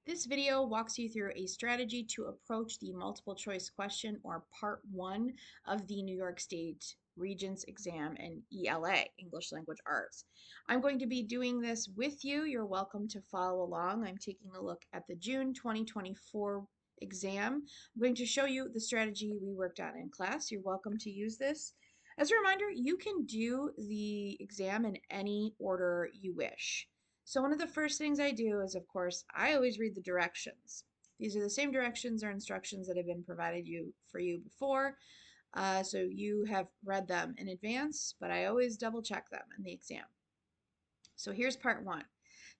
This video walks you through a strategy to approach the multiple choice question or part one of the New York State Regents exam in ELA, English Language Arts. I'm going to be doing this with you. You're welcome to follow along. I'm taking a look at the June 2024 exam. I'm going to show you the strategy we worked on in class. You're welcome to use this. As a reminder, you can do the exam in any order you wish. So one of the first things I do is, of course, I always read the directions. These are the same directions or instructions that have been provided for you before. So you have read them in advance, but I always double check them in the exam. So here's part one.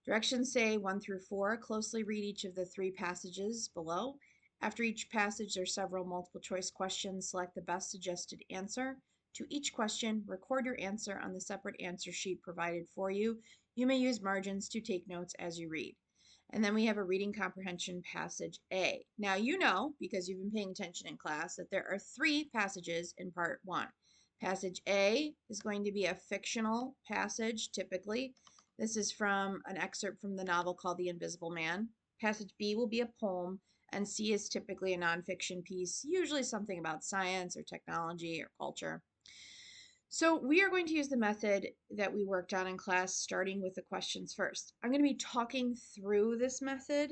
Directions say 1 through 4. Closely read each of the 3 passages below. After each passage, there are several multiple choice questions. Select the best suggested answer to each question. Record your answer on the separate answer sheet provided for you. You may use margins to take notes as you read. And then we have a reading comprehension passage A. Now you know, because you've been paying attention in class, that there are 3 passages in part 1. Passage A is going to be a fictional passage, typically. This is from an excerpt from the novel called The Invisible Man. Passage B will be a poem, and C is typically a nonfiction piece, usually something about science or technology or culture. So we are going to use the method that we worked on in class, starting with the questions first. I'm going to be talking through this method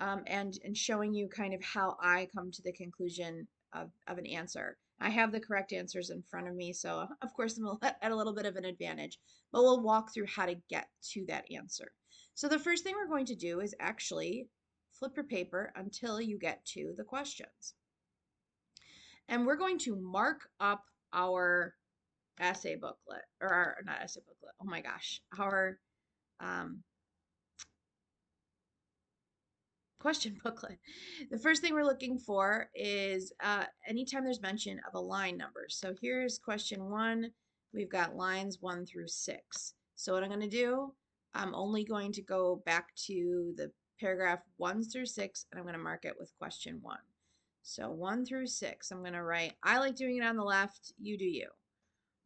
and showing you kind of how I come to the conclusion of an answer. I have the correct answers in front of me, so of course I'm at a little bit of an advantage, but we'll walk through how to get to that answer. So the first thing we're going to do is actually flip your paper until you get to the questions. And we're going to mark up our essay booklet, or not essay booklet, oh my gosh, our question booklet. The first thing we're looking for is anytime there's mention of a line number. So here's question 1. We've got lines 1 through 6. So what I'm going to do, I'm only going to go back to the paragraph 1 through 6, and I'm going to mark it with question 1. So 1 through 6, I'm going to write, I like doing it on the left, you do you.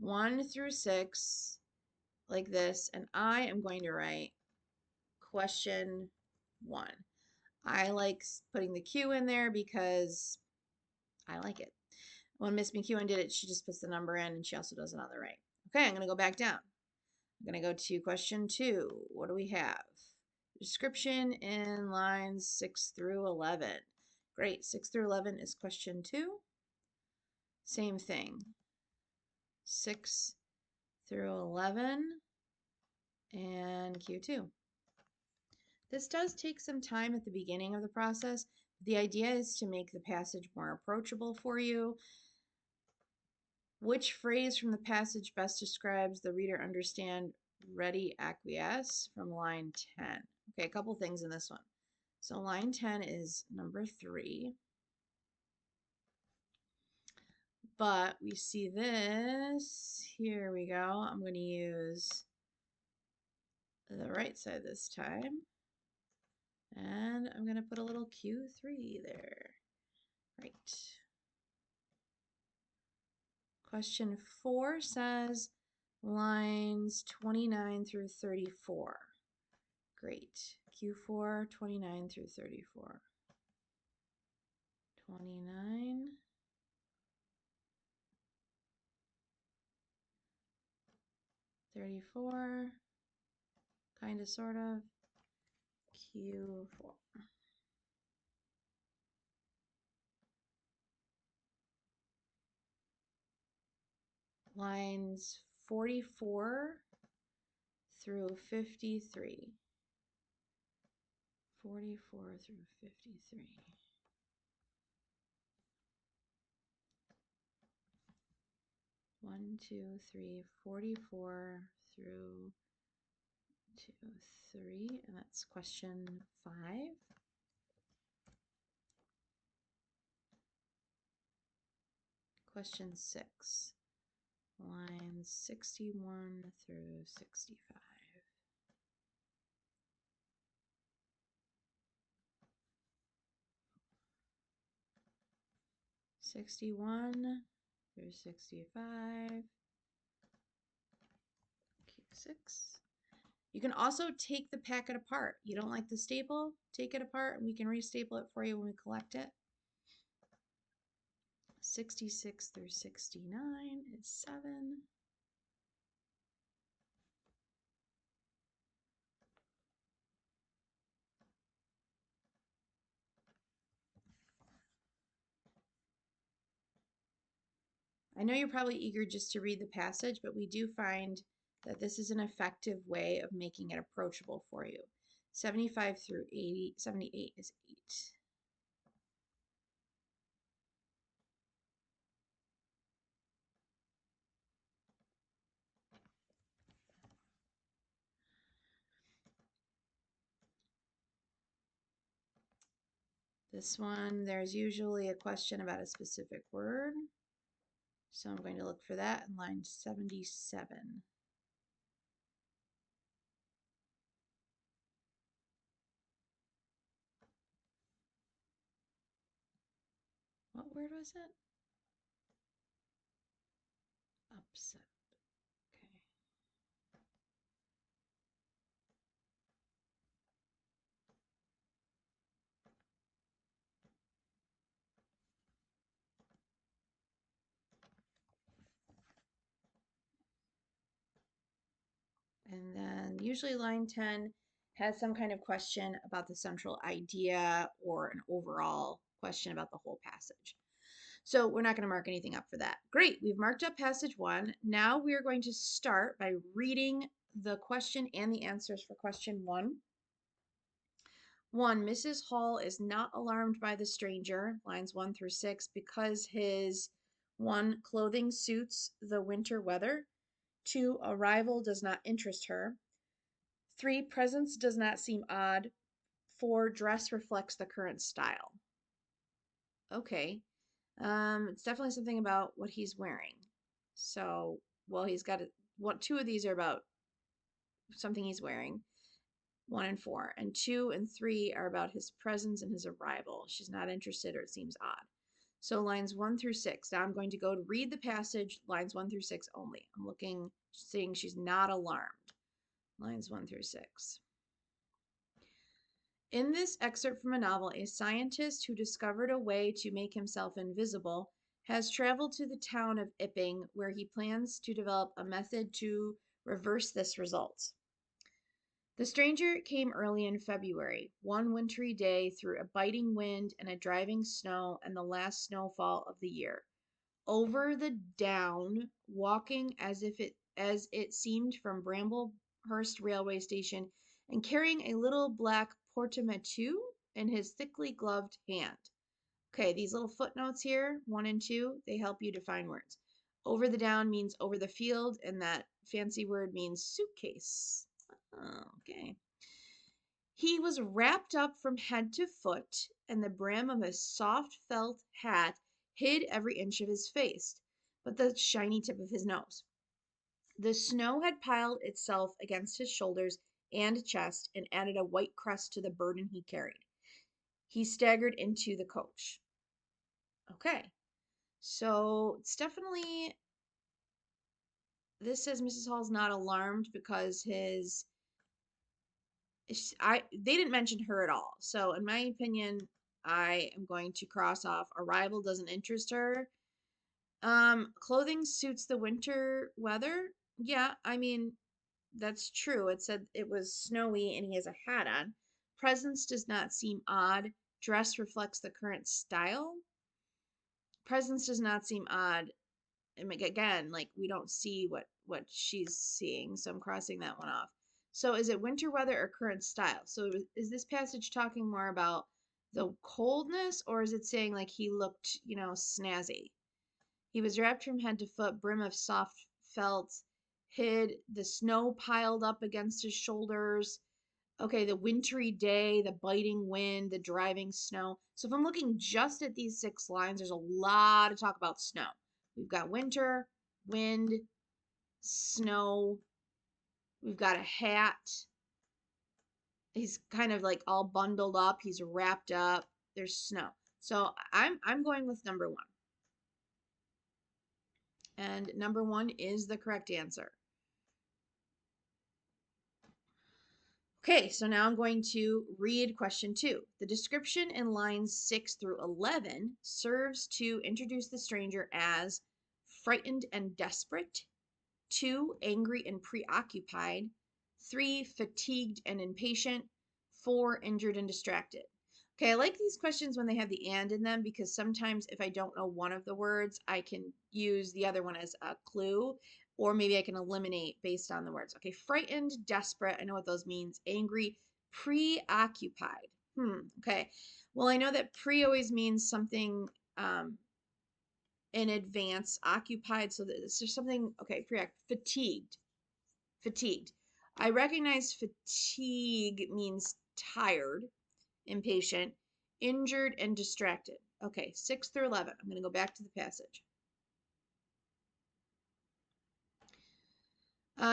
1 through 6, like this, and I am going to write question 1. I like putting the Q in there because I like it. When Miss McEwen did it, she just puts the number in, and she also does it on the right. Okay, I'm going to go back down. I'm going to go to question 2. What do we have? Description in lines 6 through 11. Great, 6 through 11 is question 2. Same thing. 6 through 11 and Q2. This does take some time at the beginning of the process. The idea is to make the passage more approachable for you. Which phrase from the passage best describes the reader understand ready acquiesce from line 10? Okay, a couple things in this one. So line 10 is number 3. But we see this, here we go. I'm going to use the right side this time. And I'm going to put a little Q3 there. Right. Question 4 says lines 29 through 34. Great. Q4, 29 through 34. 29. 34. Kind of, sort of. Q4. Lines 44 through 53. 44 through 53. One, two, three, 44 through 2, 3, and that's question 5. Question 6, lines 61 through 65. 61 through 65. Q6. You can also take the packet apart. You don't like the staple? Take it apart and we can restaple it for you when we collect it. 66 through 69 is 7. I know you're probably eager just to read the passage, but we do find that this is an effective way of making it approachable for you. 75 through 80, 78 is 8. This one, there's usually a question about a specific word. So I'm going to look for that in line 77. What word was it? Upset. Okay. And then usually line 10 has some kind of question about the central idea or an overall question about the whole passage. So we're not going to mark anything up for that. Great, we've marked up passage 1. Now we are going to start by reading the question and the answers for question 1. 1. Mrs. Hall is not alarmed by the stranger, lines 1 through 6, because his 1. Clothing suits the winter weather. 2. Arrival does not interest her. 3. Presence does not seem odd. 4. Dress reflects the current style. Okay. It's definitely something about what he's wearing. So, well, he's got what 2 of these are about something he's wearing. 1 and 4. And 2 and 3 are about his presence and his arrival. She's not interested or it seems odd. So lines 1 through 6. Now I'm going to go to read the passage, lines 1 through 6 only. I'm looking, seeing she's not alarmed. Lines 1 through 6. In this excerpt from a novel, a scientist who discovered a way to make himself invisible has traveled to the town of Ipping, where he plans to develop a method to reverse this result. The stranger came early in February, one wintry day through a biting wind and a driving snow and the last snowfall of the year. Over the down, walking as it seemed from Bramblehurst railway station, and carrying a little black portmanteau in his thickly gloved hand. Okay, these little footnotes here, 1 and 2, they help you define words. Over the down means over the field, and that fancy word means suitcase. Okay. He was wrapped up from head to foot, and the brim of his soft felt hat hid every inch of his face, but the shiny tip of his nose. The snow had piled itself against his shoulders and chest and added a white crust to the burden he carried. He staggered into the coach. Okay, so it's definitely, this says Mrs. Hall's not alarmed because they didn't mention her at all. So in my opinion, I am going to cross off arrival doesn't interest her. Clothing suits the winter weather. Yeah, I mean, that's true. It said it was snowy and he has a hat on. Presence does not seem odd. Dress reflects the current style. Presence does not seem odd. And again, like we don't see what she's seeing, so I'm crossing that one off. So is it winter weather or current style? So is this passage talking more about the coldness, or is it saying like he looked, snazzy? He was wrapped from head to foot, brim of soft felt, hid, the snow piled up against his shoulders. Okay, the wintry day, the biting wind, the driving snow. So if I'm looking just at these 6 lines, there's a lot to talk about snow. We've got winter, wind, snow. We've got a hat. He's kind of like all bundled up. He's wrapped up. There's snow. So I'm going with number 1. And number 1 is the correct answer. Okay, so now I'm going to read question 2. The description in lines 6 through 11 serves to introduce the stranger as frightened and desperate, 2, angry and preoccupied, 3, fatigued and impatient, 4, injured and distracted. Okay, I like these questions when they have the and in them because sometimes if I don't know one of the words, I can use the other one as a clue, or maybe I can eliminate based on the words. Okay, frightened, desperate, I know what those means. Angry, preoccupied. Okay. Well, I know that pre always means something in advance, occupied, so there's something, okay, fatigued. Fatigued. I recognize fatigue means tired, impatient, injured, and distracted. Okay, 6 through 11. I'm going to go back to the passage.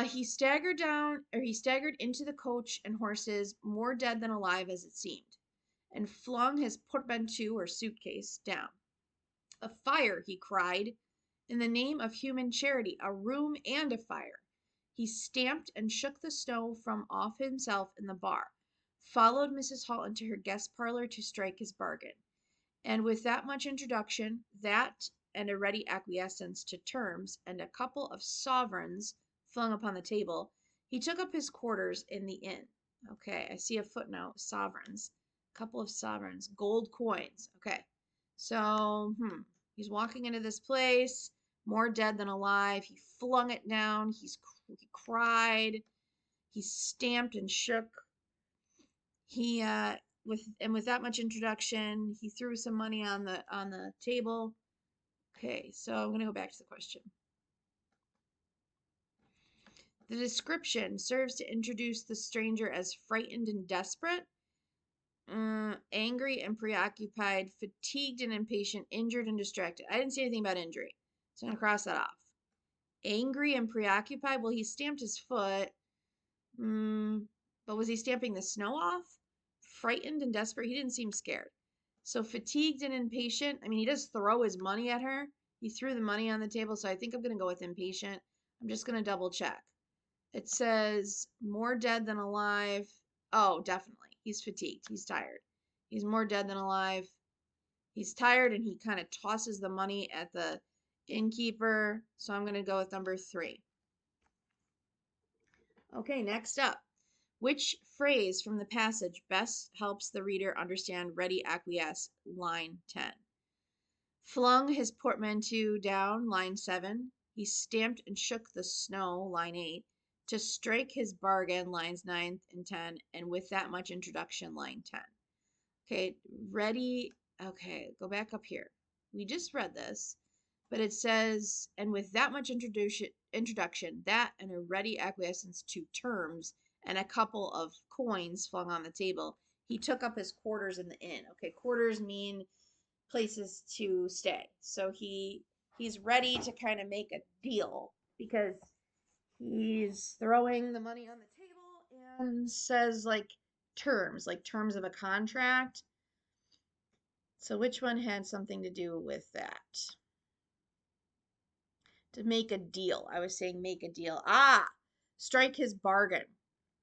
He staggered into the coach and horses, more dead than alive as it seemed, and flung his portmanteau or suitcase down. A fire, he cried. In the name of human charity, a room and a fire. He stamped and shook the snow from off himself in the bar, followed Mrs. Hall into her guest parlor to strike his bargain. And with that much introduction, that and a ready acquiescence to terms, and a couple of sovereigns flung upon the table, he took up his quarters in the inn. Okay, I see a footnote, sovereigns. Couple of sovereigns, gold coins. Okay, so, he's walking into this place, more dead than alive. He flung it down. He cried. He stamped and shook. He with that much introduction, he threw some money on the table. Okay, so I'm gonna go back to the question. The description serves to introduce the stranger as frightened and desperate, angry and preoccupied, fatigued and impatient, injured and distracted. I didn't see anything about injury, so I'm gonna cross that off. Angry and preoccupied. Well, he stamped his foot. But was he stamping the snow off? Frightened and desperate. He didn't seem scared. So fatigued and impatient. I mean, he does throw his money at her. He threw the money on the table, so I think I'm going to go with impatient. I'm just going to double check. It says more dead than alive. Oh, definitely. He's fatigued. He's tired. He's more dead than alive. He's tired and he kind of tosses the money at the innkeeper. So I'm going to go with number 3. Okay, next up. Which phrase from the passage best helps the reader understand ready acquiesce? Line 10. Flung his portmanteau down, line 7. He stamped and shook the snow, line 8. To strike his bargain, lines 9 and 10. And with that much introduction, line 10. Okay, ready. Okay, go back up here. We just read this, but it says, and with that much introduction, that and a ready acquiescence to terms and a couple of coins flung on the table, he took up his quarters in the inn. Okay, quarters mean places to stay. So he's ready to kind of make a deal because he's throwing the money on the table and says like terms of a contract. So which one had something to do with that? To make a deal. I was saying make a deal. Strike his bargain.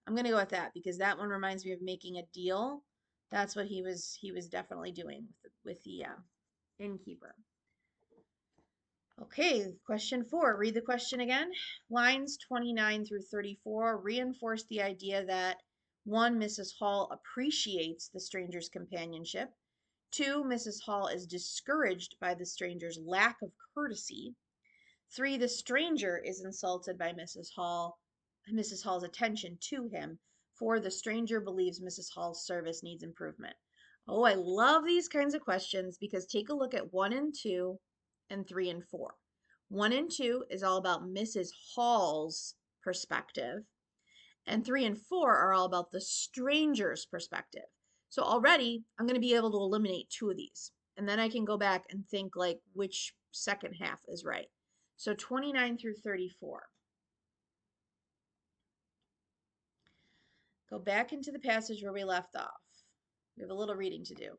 I'm gonna go with that because that one reminds me of making a deal. That's what he was definitely doing with the innkeeper. Okay, question 4. Read the question again. Lines 29 through 34 reinforce the idea that 1, Mrs. Hall appreciates the stranger's companionship. 2, Mrs. Hall is discouraged by the stranger's lack of courtesy. 3, the stranger is insulted by Mrs. Hall's attention to him. 4, the stranger believes Mrs. Hall's service needs improvement. Oh, I love these kinds of questions because take a look at 1 and 2 and 3 and 4. 1 and 2 is all about Mrs. Hall's perspective, and 3 and 4 are all about the stranger's perspective. So already I'm going to be able to eliminate 2 of these, and then I can go back and think like which second half is right. So 29 through 34. Go back into the passage where we left off. We have a little reading to do.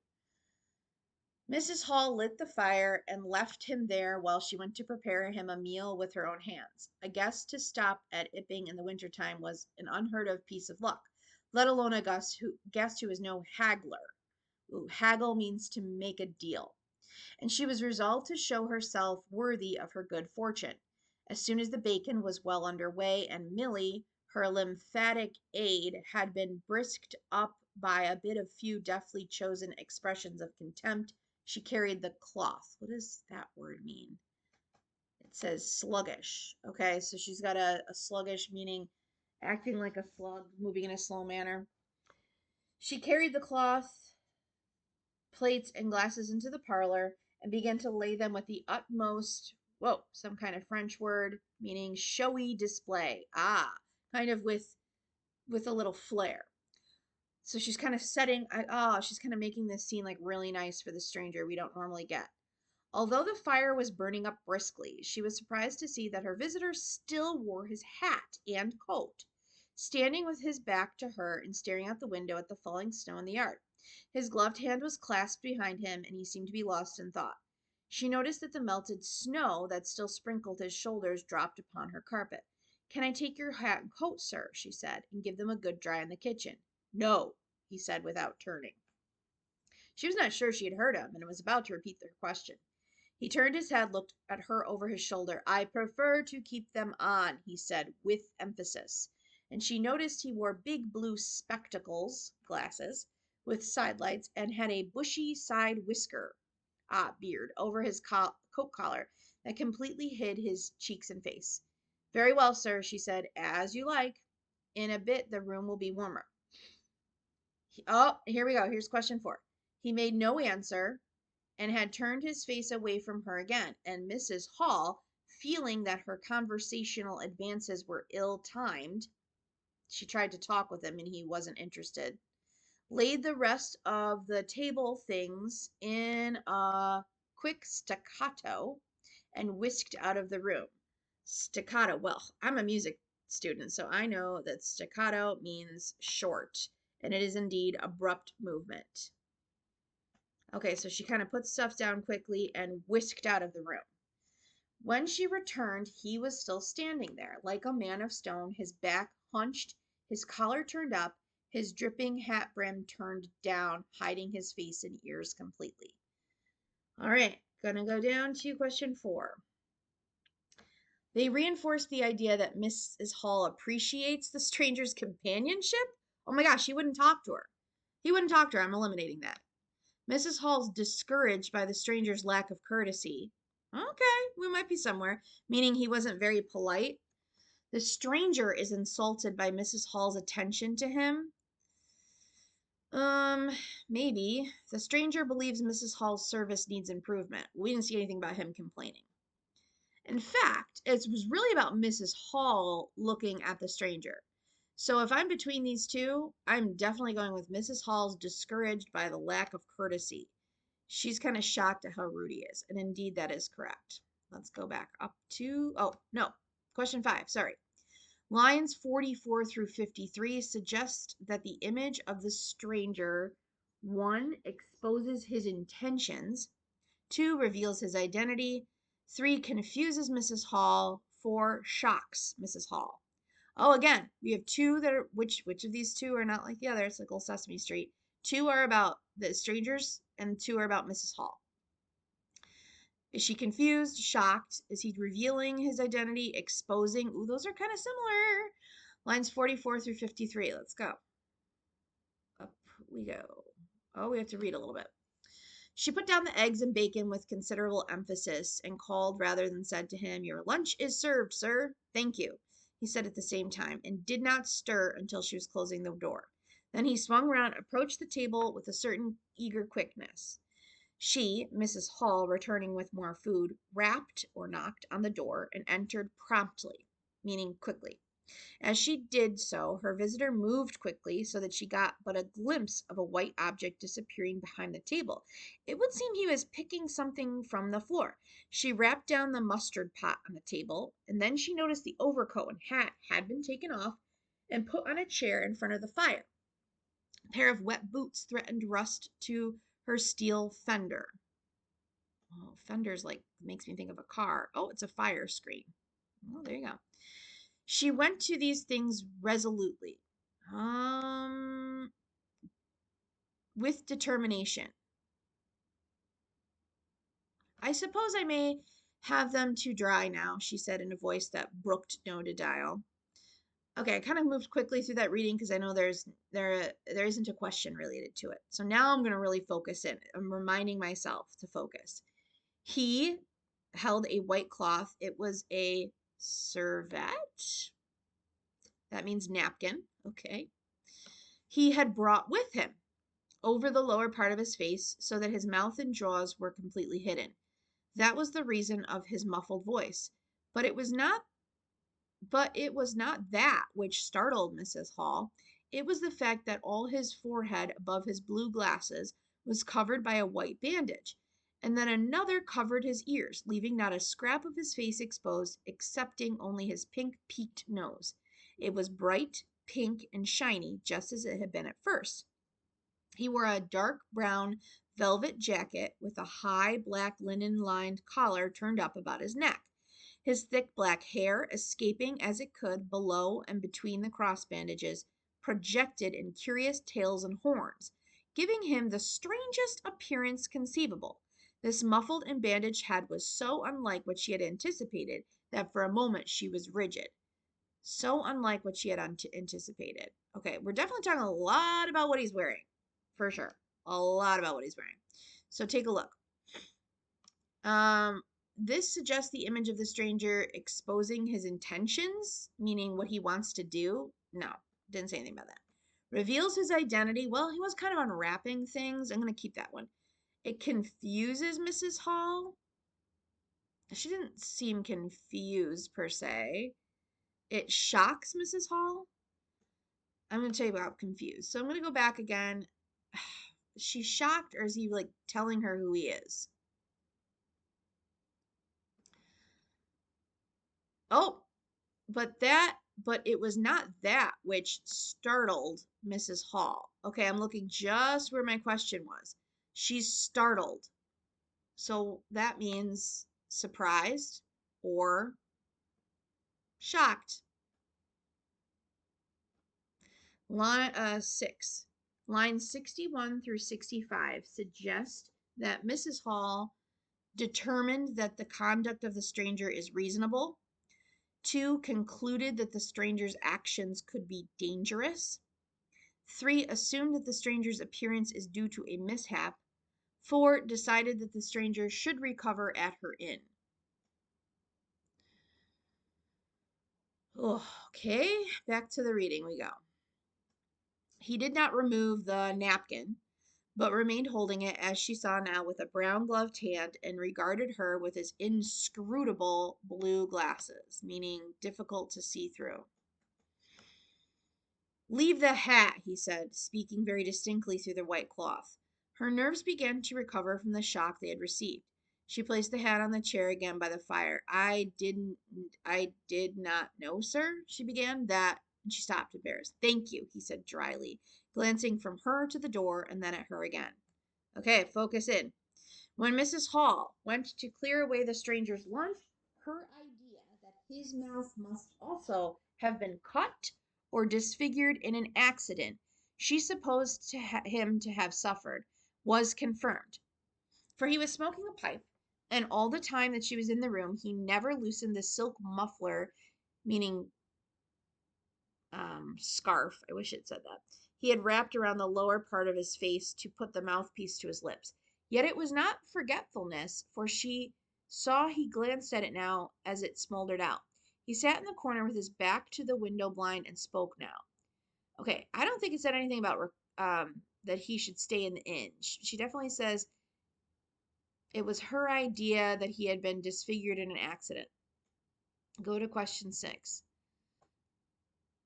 Mrs. Hall lit the fire and left him there while she went to prepare him a meal with her own hands. A guest to stop at Ipping in the wintertime was an unheard of piece of luck. let alone a guest who is no haggler. Ooh, haggle means to make a deal. And she was resolved to show herself worthy of her good fortune. As soon as the bacon was well under way and Milly, her lymphatic aid, had been brisked up by a bit of few deftly chosen expressions of contempt, she carried the cloth. What does that word mean? It says sluggish. Okay, so she's got a sluggish, meaning acting like a slug, moving in a slow manner. She carried the cloth, plates, and glasses into the parlor and began to lay them with the utmost, whoa, some kind of French word meaning showy display. Ah, kind of with a little flair. So she's kind of she's kind of making this scene like really nice for the stranger we don't normally get. Although the fire was burning up briskly, she was surprised to see that her visitor still wore his hat and coat, standing with his back to her and staring out the window at the falling snow in the yard. His gloved hand was clasped behind him, and he seemed to be lost in thought. She noticed that the melted snow that still sprinkled his shoulders dropped upon her carpet. "Can I take your hat and coat, sir?" she said, "and give them a good dry in the kitchen?" "No," he said without turning. She was not sure she had heard him, and was about to repeat the question. He turned his head, looked at her over his shoulder. "I prefer to keep them on," he said with emphasis. And she noticed he wore big blue spectacles, glasses, with sidelights, and had a bushy side whisker, beard, over his coat collar that completely hid his cheeks and face. "Very well, sir," she said, "as you like. In a bit the room will be warmer." Oh, here we go. Here's question 4. He made no answer, and had turned his face away from her again, and Mrs. Hall, feeling that her conversational advances were ill timed, she tried to talk with him and he wasn't interested, laid the rest of the table things in a quick staccato, and whisked out of the room. Staccato, well, I'm a music student, so I know that staccato means short, and it is indeed abrupt movement. Okay, so she kind of put stuff down quickly and whisked out of the room. When she returned, he was still standing there, like a man of stone, his back hunched, his collar turned up, his dripping hat brim turned down, hiding his face and ears completely. All right, gonna go down to question 4. They reinforced the idea that Mrs. Hall appreciates the stranger's companionship. Oh my gosh, he wouldn't talk to her. He wouldn't talk to her. I'm eliminating that. Mrs. Hall's discouraged by the stranger's lack of courtesy. Okay, we might be somewhere, meaning he wasn't very polite. The stranger is insulted by Mrs. Hall's attention to him. Um, Maybe. The stranger believes Mrs. Hall's service needs improvement. We didn't see anything about him complaining. In fact, it was really about Mrs. Hall looking at the stranger. So if I'm between these two, I'm definitely going with Mrs. Hall's discouraged by the lack of courtesy. She's kind of shocked at how rude he is. And indeed, that is correct. Let's go back up to, oh, no, question 5, sorry. Lines 44 through 53 suggest that the image of the stranger, 1, exposes his intentions, 2, reveals his identity, 3, confuses Mrs. Hall, 4, shocks Mrs. Hall. Oh, again, we have 2 that are, which of these 2 are not like the other? It's like old Sesame Street. 2 are about the strangers, and 2 are about Mrs. Hall. Is she confused, shocked? Is he revealing his identity, exposing? Ooh, those are kind of similar. Lines 44 through 53. Let's go. Up we go. Oh, we have to read a little bit. She put down the eggs and bacon with considerable emphasis and called rather than said to him, "Your lunch is served, sir." "Thank you," he said at the same time, and did not stir until she was closing the door. Then he swung round, approached the table with a certain eager quickness. She, Mrs. Hall, returning with more food, rapped or knocked on the door and entered promptly, meaning quickly. As she did so, her visitor moved quickly so that she got but a glimpse of a white object disappearing behind the table. It would seem he was picking something from the floor. She rapped down the mustard pot on the table, and then she noticed the overcoat and hat had been taken off and put on a chair in front of the fire. A pair of wet boots threatened rust to her steel fender. Oh, fender's like makes me think of a car. Oh, it's a fire screen. Oh, there you go. She went to these things resolutely. Um, with determination. I suppose I may have them to dry now, she said in a voice that brooked no denial. Okay, I kind of moved quickly through that reading because I know there isn't a question related to it. So now I'm going to really focus in. I'm reminding myself to focus. He held a white cloth. It was a serviette. That means napkin. Okay. He had brought with him over the lower part of his face so that his mouth and jaws were completely hidden. That was the reason of his muffled voice. But it was not But it was not that which startled Mrs. Hall. It was the fact that all his forehead above his blue glasses was covered by a white bandage, and that another covered his ears, leaving not a scrap of his face exposed, excepting only his pink peaked nose. It was bright, pink, and shiny, just as it had been at first. He wore a dark brown velvet jacket with a high black linen lined collar turned up about his neck. His thick black hair, escaping as it could below and between the cross bandages, projected in curious tails and horns, giving him the strangest appearance conceivable. This muffled and bandaged head was so unlike what she had anticipated that for a moment she was rigid. So unlike what she had anticipated. Okay, we're definitely talking a lot about what he's wearing, for sure. A lot about what he's wearing. So take a look. Um, this suggests the image of the stranger exposing his intentions, meaning what he wants to do. No, didn't say anything about that. Reveals his identity. Well, he was kind of unwrapping things. I'm going to keep that one. It confuses Mrs. Hall. She didn't seem confused per se. It shocks Mrs. Hall. I'm going to tell you about confused. So I'm going to go back again. She's shocked, or is he like telling her who he is? Oh, but it was not that which startled Mrs. Hall. Okay, I'm looking just where my question was. She's startled. So that means surprised or shocked. Line 6. Lines 61 through 65 suggest that Mrs. Hall determined that the conduct of the stranger is reasonable. 2, concluded that the stranger's actions could be dangerous. 3, assumed that the stranger's appearance is due to a mishap. 4, decided that the stranger should recover at her inn. Oh, okay, back to the reading we go. He did not remove the napkin, but remained holding it as she saw now with a brown gloved hand and regarded her with his inscrutable blue glasses, meaning difficult to see through. Leave the hat, he said, speaking very distinctly through the white cloth. Her nerves began to recover from the shock they had received. She placed the hat on the chair again by the fire. I did not know, sir, she began. And she stopped, embarrassed. Thank you, he said dryly, glancing from her to the door and then at her again. Okay, focus in. When Mrs. Hall went to clear away the stranger's lunch, her idea that his mouth must also have been cut or disfigured in an accident she supposed him to have suffered was confirmed, for he was smoking a pipe, and all the time that she was in the room he never loosened the silk muffler, meaning scarf, I wish it said that, he had wrapped around the lower part of his face to put the mouthpiece to his lips. Yet it was not forgetfulness, for she saw he glanced at it now as it smoldered out. He sat in the corner with his back to the window blind and spoke now. Okay, I don't think it said anything about that he should stay in the inn. She definitely says it was her idea that he had been disfigured in an accident. Go to question 6.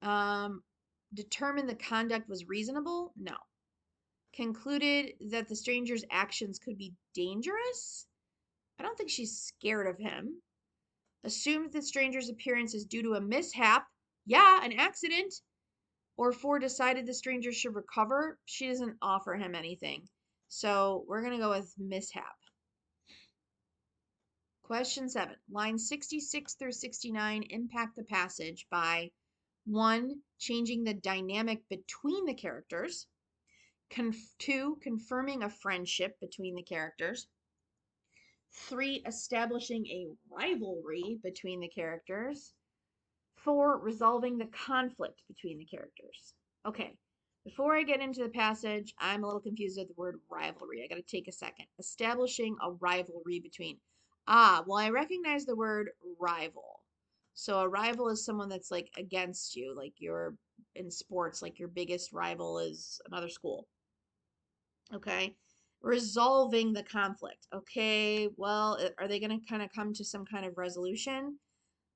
Um, determine the conduct was reasonable? No. Concluded that the stranger's actions could be dangerous? I don't think she's scared of him. Assumed the stranger's appearance is due to a mishap? Yeah, an accident. Or 4, decided the stranger should recover? She doesn't offer him anything. So we're going to go with mishap. Question 7. Lines 66 through 69 impact the passage by One, changing the dynamic between the characters. Two, confirming a friendship between the characters. Three, establishing a rivalry between the characters. Four, resolving the conflict between the characters. Okay, before I get into the passage, I'm a little confused with the word rivalry. I got to take a second. Establishing a rivalry between. Well, I recognize the word rival. So a rival is someone that's like against you, like you're in sports, like your biggest rival is another school. Okay. Resolving the conflict. Okay, well, are they going to kind of come to some kind of resolution?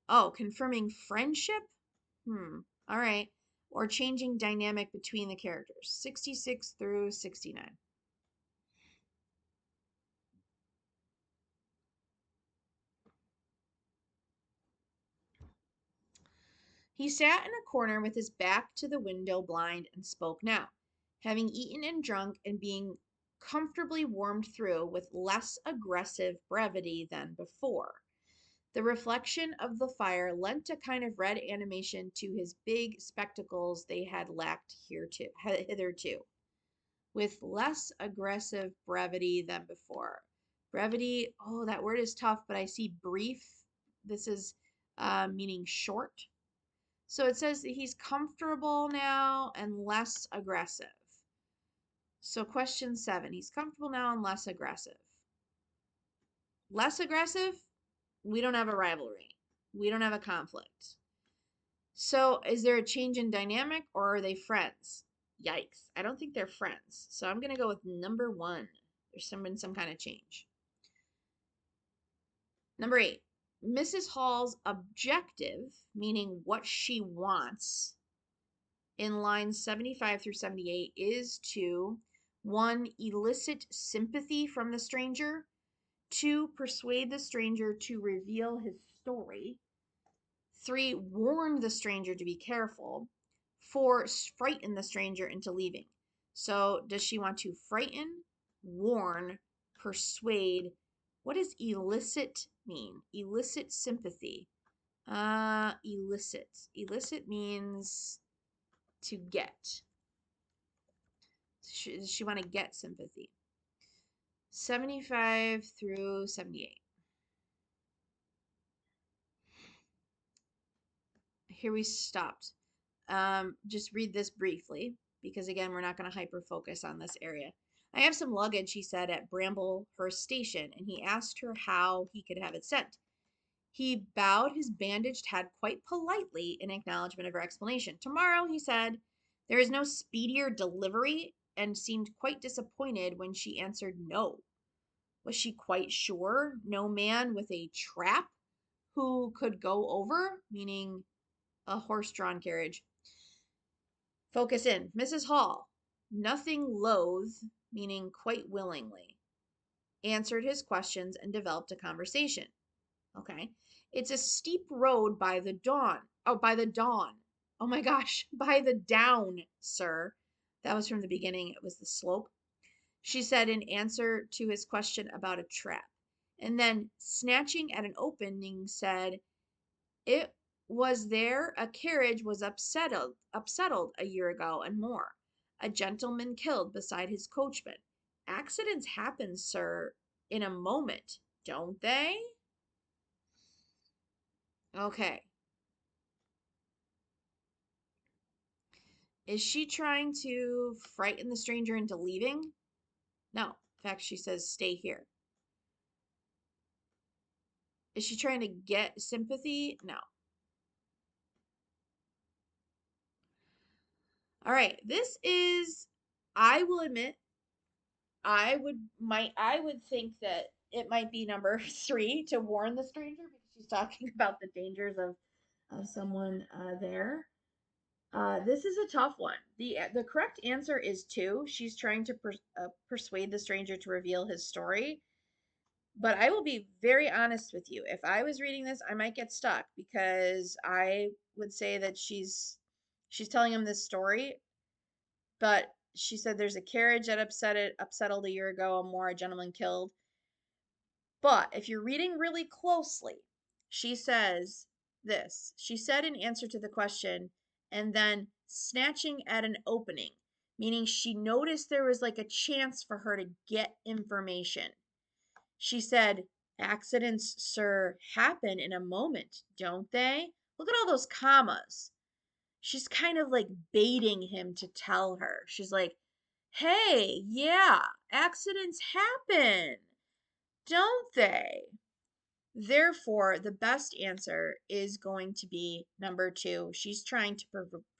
Oh, confirming friendship? All right. Or changing dynamic between the characters. 66 through 69. He sat in a corner with his back to the window blind and spoke now, having eaten and drunk and being comfortably warmed through with less aggressive brevity than before. The reflection of the fire lent a kind of red animation to his big spectacles they had lacked hitherto, with less aggressive brevity than before. Brevity, oh, that word is tough, but I see brief. This is meaning short. So it says that he's comfortable now and less aggressive. So, question 7, he's comfortable now and less aggressive. Less aggressive, we don't have a rivalry, we don't have a conflict. So, is there a change in dynamic or are they friends? Yikes. I don't think they're friends. So, I'm going to go with number 1. There's been some kind of change. Number 8. Mrs. Hall's objective, meaning what she wants, in lines 75 through 78 is to 1. Elicit sympathy from the stranger. 2. Persuade the stranger to reveal his story. 3. Warn the stranger to be careful. 4. Frighten the stranger into leaving. So, does she want to frighten, warn, persuade? What does elicit mean? Elicit sympathy. Elicit. Elicit means to get. Does she want to get sympathy? 75 through 78. Here we stopped. Just read this briefly because, again, we're not going to hyper focus on this area. I have some luggage, he said, at Bramblehurst Station, and he asked her how he could have it sent. He bowed his bandaged head quite politely in acknowledgement of her explanation. Tomorrow, he said, there is no speedier delivery, and seemed quite disappointed when she answered no. Was she quite sure no man with a trap who could go over, meaning a horse drawn carriage? Focus in. Mrs. Hall, nothing loath, meaning quite willingly, answered his questions and developed a conversation. Okay. It's a steep road by the dawn. Oh, by the dawn. Oh my gosh, by the down, sir. That was from the beginning. It was the slope. She said in answer to his question about a trap. And then, snatching at an opening, said, it was there a carriage was upsettled a year ago and more. A gentleman killed beside his coachman. Accidents happen, sir, in a moment, don't they? Okay. Is she trying to frighten the stranger into leaving? No. In fact, she says, stay here. Is she trying to get sympathy? No. All right. This is, I will admit, I would think that it might be number 3 to warn the stranger because she's talking about the dangers of someone there. This is a tough one. The correct answer is 2. She's trying to persuade the stranger to reveal his story. But I will be very honest with you. If I was reading this, I might get stuck because I would say that she's telling him this story, but she said there's a carriage that upsettled a year ago, and more, a gentleman killed. But if you're reading really closely, she says this. She said in answer to the question, and then snatching at an opening, meaning she noticed there was like a chance for her to get information. She said, accidents, sir, happen in a moment, don't they? Look at all those commas. She's kind of like baiting him to tell her. She's like, hey, yeah, accidents happen, don't they? Therefore, the best answer is going to be number two. She's trying to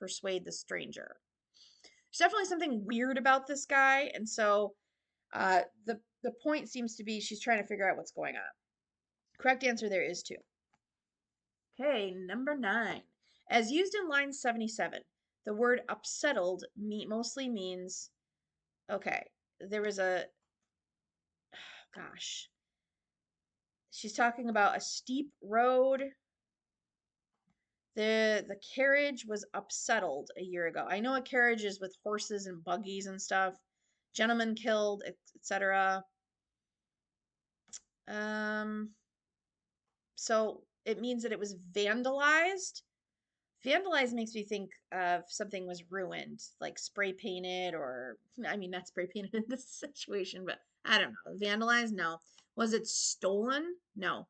persuade the stranger. There's definitely something weird about this guy, and so the point seems to be she's trying to figure out what's going on. Correct answer there is two. Okay, number nine. As used in line 77, the word upsettled mostly means, okay, there was a, gosh, she's talking about a steep road. The carriage was upsettled a year ago. I know a carriage is with horses and buggies and stuff. Gentlemen killed, etc. Um, so it means that it was vandalized. Vandalized makes me think of something was ruined, like spray painted, or I mean, not spray painted in this situation, but I don't know. Vandalized? No. Was it stolen? No.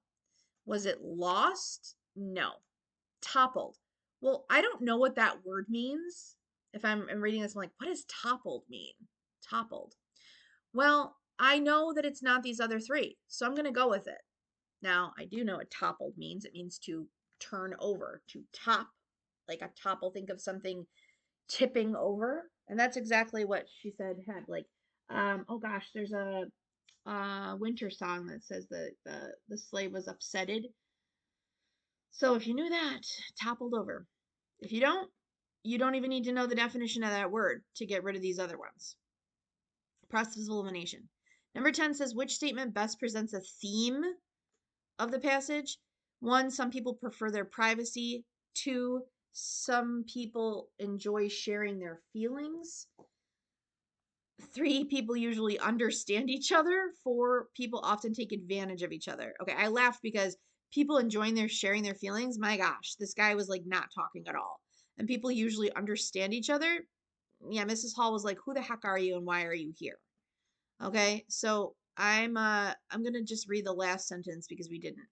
Was it lost? No. Toppled. Well, I don't know what that word means. If I'm reading this, I'm like, what does toppled mean? Toppled. Well, I know that it's not these other three, so I'm going to go with it. Now, I do know what toppled means. It means to turn over, to top, like a topple. Think of something tipping over. And that's exactly what she said had. Like, oh gosh, there's a winter song that says the sleigh was upsetted. So if you knew that, toppled over. If you don't even need to know the definition of that word to get rid of these other ones. Process of elimination. Number 10 says, which statement best presents a theme of the passage? One, some people prefer their privacy. Two, some people enjoy sharing their feelings. Three, people usually understand each other. Four, people often take advantage of each other. Okay, I laughed because people enjoying their sharing their feelings, my gosh, this guy was like not talking at all. And people usually understand each other. Yeah, Mrs. Hall was like, who the heck are you and why are you here? Okay, so I'm gonna just read the last sentence because we didn't.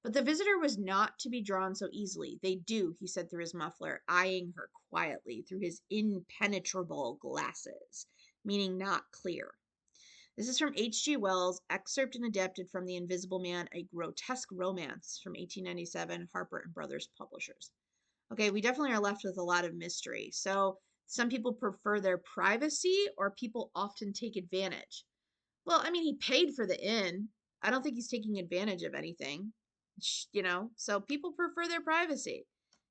But the visitor was not to be drawn so easily. They do, he said through his muffler, eyeing her quietly through his impenetrable glasses, meaning not clear. This is from H.G. Wells, excerpt and adapted from The Invisible Man, a grotesque romance from 1897, Harper and Brothers Publishers. Okay, we definitely are left with a lot of mystery. So some people prefer their privacy, or people often take advantage. Well, I mean, he paid for the inn. I don't think he's taking advantage of anything, so people prefer their privacy.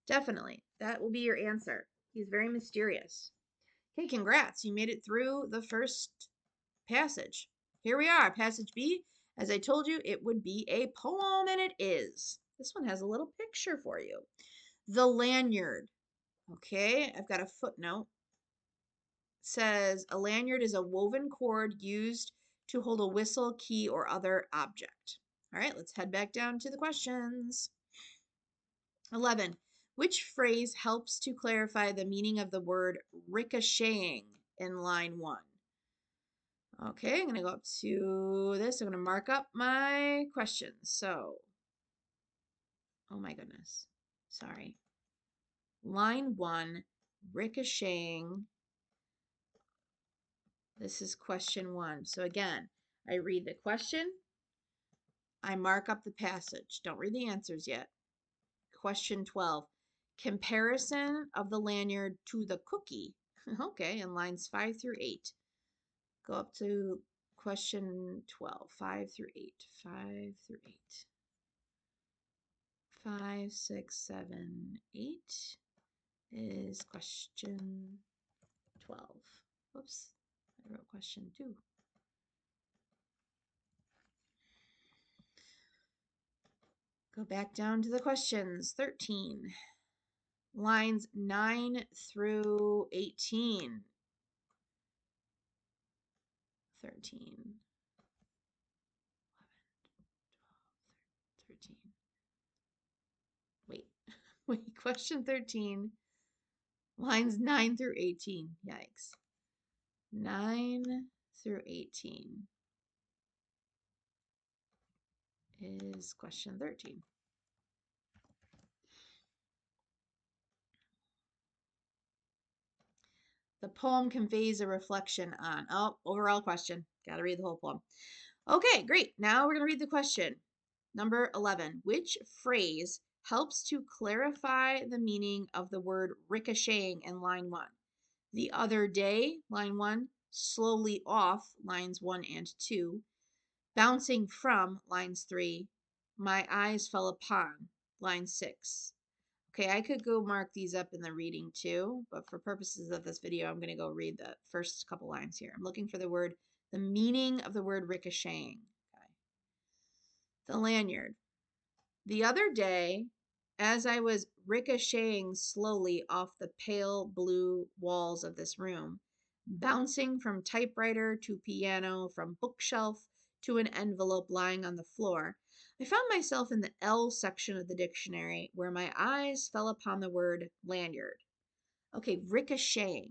Definitely. That will be your answer. He's very mysterious. Okay, congrats. You made it through the first passage. Here we are, passage B. As I told you, it would be a poem, and it is. This one has a little picture for you. The lanyard. Okay, I've got a footnote. Says a lanyard is a woven cord used to hold a whistle, key, or other object. All right, let's head back down to the questions. 11. Which phrase helps to clarify the meaning of the word ricocheting in line 1? Okay, I'm going to go up to this. I'm going to mark up my questions. So, oh my goodness. Sorry. Line 1, ricocheting. This is question 1. So again, I read the question, I mark up the passage. Don't read the answers yet. Question 12. Comparison of the lanyard to the cookie. Okay, in lines 5 through 8. Go up to question 12. 5 through 8. 5 through 8. 5, 6, 7, 8 is question 12. Whoops, I wrote question 2. Go back down to the questions. 13. Lines 9 through 18. 13. 13. Wait. Wait, question 13. Lines 9 through 18. Yikes. 9 through 18 is question 13. The poem conveys a reflection on, oh, overall question. Got to read the whole poem. Okay, great. Now we're going to read the question. Number 11. Which phrase helps to clarify the meaning of the word ricocheting in line 1? The other day, line 1. Slowly off, lines 1 and 2. Bouncing from, lines 3. My eyes fell upon, line 6. Okay, I could go mark these up in the reading too, but for purposes of this video, I'm going to go read the first couple lines here. I'm looking for the meaning of the word ricocheting. Okay. The lanyard. The other day, as I was ricocheting slowly off the pale blue walls of this room, bouncing from typewriter to piano, from bookshelf to an envelope lying on the floor, I found myself in the L section of the dictionary where my eyes fell upon the word lanyard. Okay, ricocheting.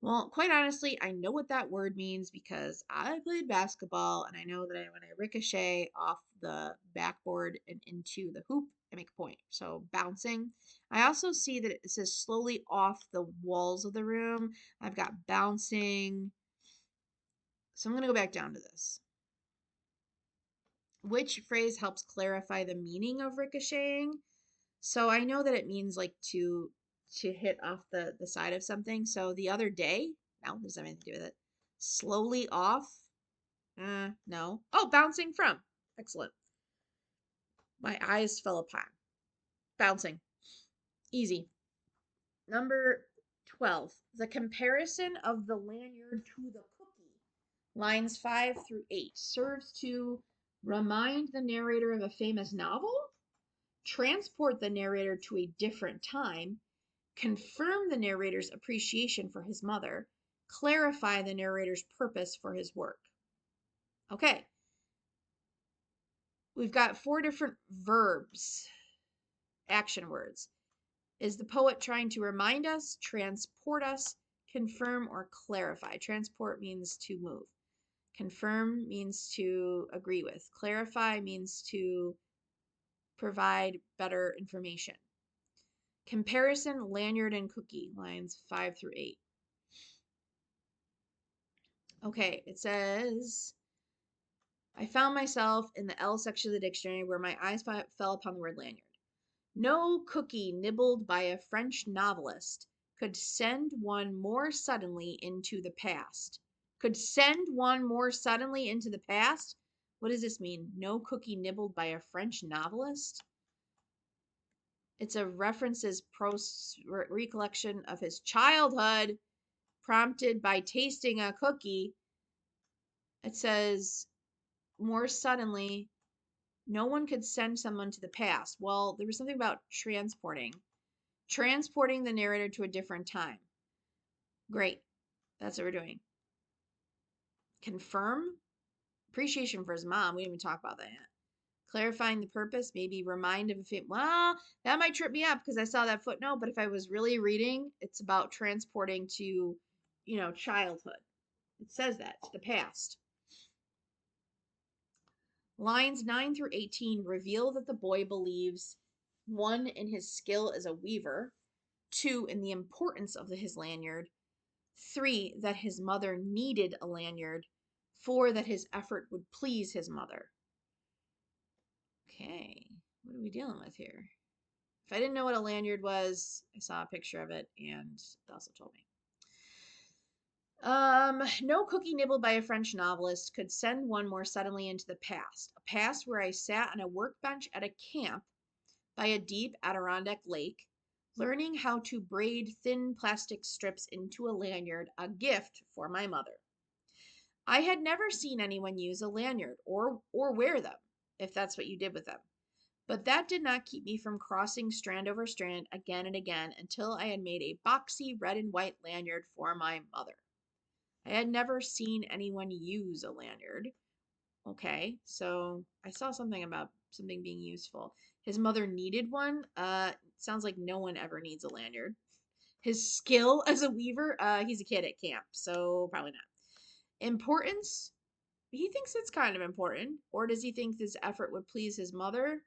Well, quite honestly, I know what that word means because I played basketball and I know that when I ricochet off the backboard and into the hoop, I make a point. So bouncing. I also see that it says slowly off the walls of the room. I've got bouncing. So I'm going to go back down to this. Which phrase helps clarify the meaning of ricocheting? So I know that it means like to hit off the side of something. So the other day, no, does that have anything to do with it? Slowly off? No. Oh, bouncing from. Excellent. My eyes fell upon. Bouncing. Easy. Number 12. The comparison of the lanyard to the cookie. Lines 5 through 8 serves to remind the narrator of a famous novel, transport the narrator to a different time, confirm the narrator's appreciation for his mother, clarify the narrator's purpose for his work. Okay, we've got 4 different verbs, action words. Is the poet trying to remind us, transport us, confirm, or clarify? Transport means to move. Confirm means to agree with. Clarify means to provide better information. Comparison, lanyard, and cookie, lines 5 through 8. Okay, it says, I found myself in the L section of the dictionary where my eyes fell upon the word lanyard. No cookie nibbled by a French novelist could send one more suddenly into the past. Could send one more suddenly into the past? What does this mean? No cookie nibbled by a French novelist? It's a references recollection of his childhood prompted by tasting a cookie. It says, more suddenly, no one could send someone to the past. Well, there was something about transporting the narrator to a different time. Great. That's what we're doing. Confirm appreciation for his mom. We didn't even talk about that yet. Clarifying the purpose, maybe remind of it. Well, that might trip me up because I saw that footnote, but if I was really reading, it's about transporting to, childhood. It says that, to the past. Lines 9 through 18 reveal that the boy believes 1 in his skill as a weaver, 2 in the importance of his lanyard, 3 that his mother needed a lanyard, 4 that his effort would please his mother. Okay, what are we dealing with here? If I didn't know what a lanyard was, I saw a picture of it and it also told me. No cookie nibbled by a French novelist could send one more suddenly into the past. A past where I sat on a workbench at a camp by a deep Adirondack lake, learning how to braid thin plastic strips into a lanyard, a gift for my mother. I had never seen anyone use a lanyard or wear them, if that's what you did with them. But that did not keep me from crossing strand over strand again and again until I had made a boxy red and white lanyard for my mother. I had never seen anyone use a lanyard. Okay, so I saw something about something being useful. His mother needed one. Sounds like no one ever needs a lanyard. His skill as a weaver, he's a kid at camp, so probably not. Importance, he thinks it's kind of important. Or does he think this effort would please his mother?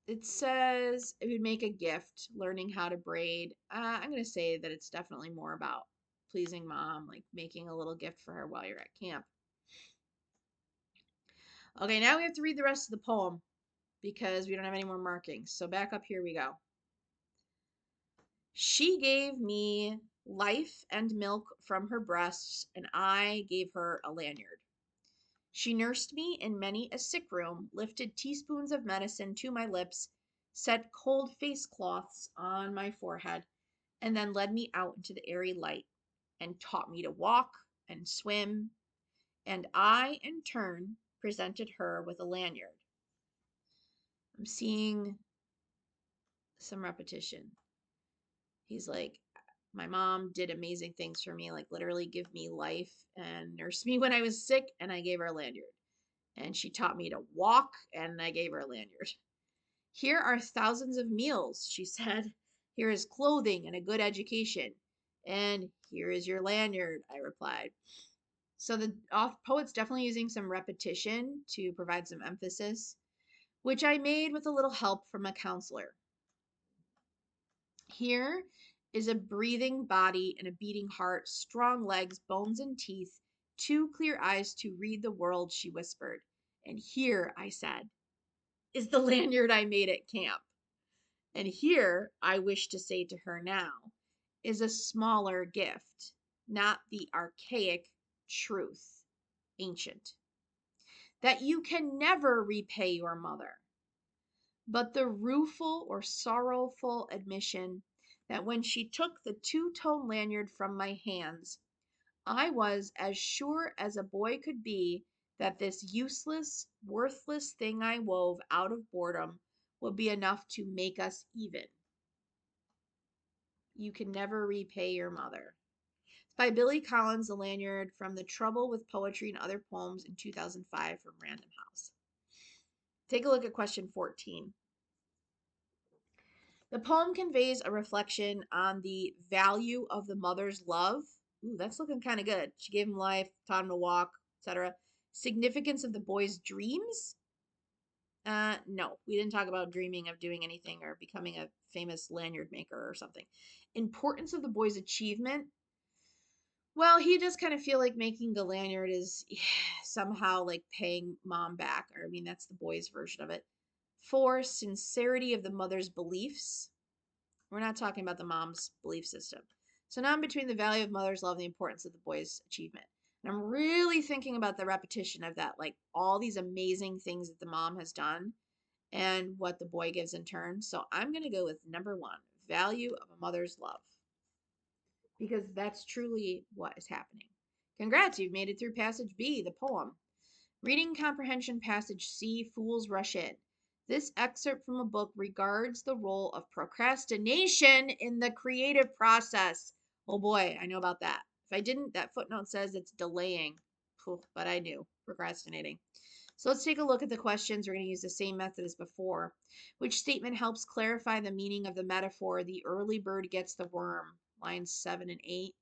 It says it would make a gift, learning how to braid. I'm going to say that it's definitely more about pleasing mom, like making a little gift for her while you're at camp. Okay, now we have to read the rest of the poem because we don't have any more markings. So back up here we go. She gave me life and milk from her breasts, and I gave her a lanyard. She nursed me in many a sick room, lifted teaspoons of medicine to my lips, set cold face cloths on my forehead, and then led me out into the airy light and taught me to walk and swim, and I, in turn, presented her with a lanyard. I'm seeing some repetition. He's like, my mom did amazing things for me, like literally give me life and nurse me when I was sick, and I gave her a lanyard. And she taught me to walk, and I gave her a lanyard. Here are thousands of meals, she said. Here is clothing and a good education. And here is your lanyard, I replied. So the poet's definitely using some repetition to provide some emphasis, which I made with a little help from a counselor. Here is a breathing body and a beating heart, strong legs, bones and teeth, two clear eyes to read the world, she whispered. And here, I said, is the lanyard I made at camp. And here, I wish to say to her now, is a smaller gift, not the archaic truth, ancient, that you can never repay your mother, but the rueful or sorrowful admission that when she took the two-tone lanyard from my hands, I was as sure as a boy could be that this useless, worthless thing I wove out of boredom would be enough to make us even. You can never repay your mother. It's by Billy Collins, The Lanyard, from The Trouble with Poetry and Other Poems in 2005 from Random House. Take a look at question 14. The poem conveys a reflection on the value of the mother's love. Ooh, that's looking kind of good. She gave him life, taught him to walk, etc. Significance of the boy's dreams. No, we didn't talk about dreaming of doing anything or becoming a famous lanyard maker or something. Importance of the boy's achievement. Well, he does kind of feel like making the lanyard is somehow like paying mom back, or I mean, that's the boy's version of it. For sincerity of the mother's beliefs. We're not talking about the mom's belief system. So now I'm between the value of mother's love and the importance of the boy's achievement. And I'm really thinking about the repetition of that, like all these amazing things that the mom has done and what the boy gives in turn. So I'm going to go with number one, value of a mother's love, because that's truly what is happening. Congrats, you've made it through passage B, the poem. Reading comprehension passage C, Fools Rush In. This excerpt from a book regards the role of procrastination in the creative process. Oh boy, I know about that. If I didn't, that footnote says it's delaying. But I knew, procrastinating. So let's take a look at the questions. We're going to use the same method as before. Which statement helps clarify the meaning of the metaphor, the early bird gets the worm? Lines 7 and 8.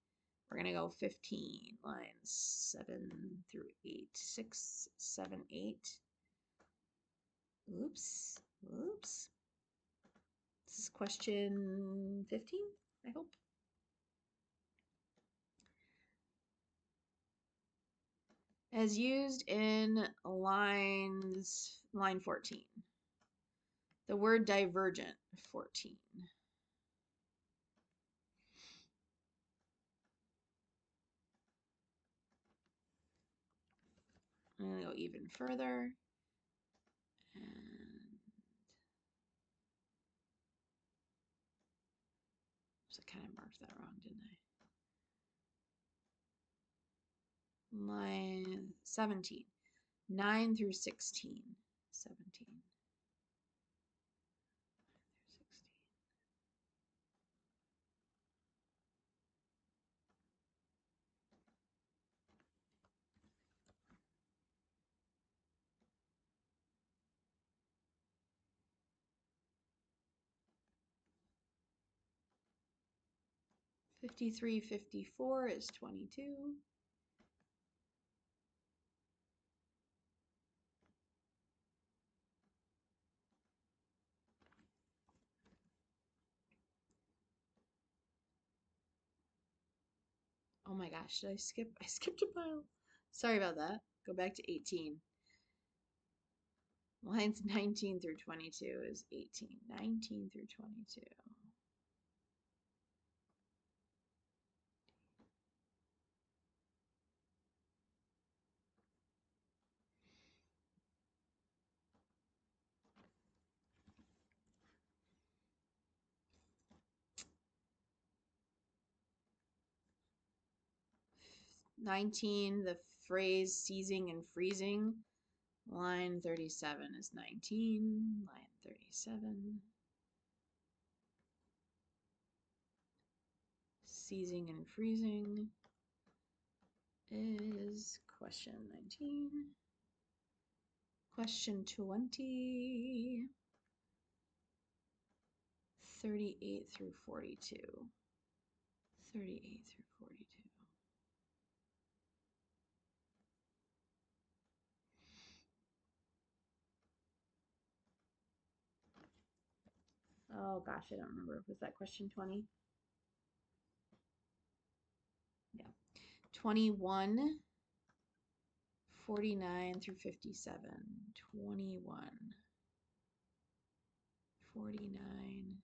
We're going to go 15, lines 7 through 8. 6, 7, 8. Oops. Oops. This is question 15, I hope. As used in line 14. The word divergent, 14. I'm going to go even further. And so I kind of marked that wrong, didn't I? Line 17. 9 through 16. 17. 53, 54 is 22. Oh my gosh, did I skip? I skipped a pile. Sorry about that. Go back to 18. Lines 19 through 22 is 18. 19 through 22. The phrase seizing and freezing. Line 37 is 19. Line 37. Seizing and freezing is question 19. Question 20. 38 through 42. 38 through 42. Oh gosh, I don't remember. Was that question 20? Yeah. 21, 49 through 57. 21, 49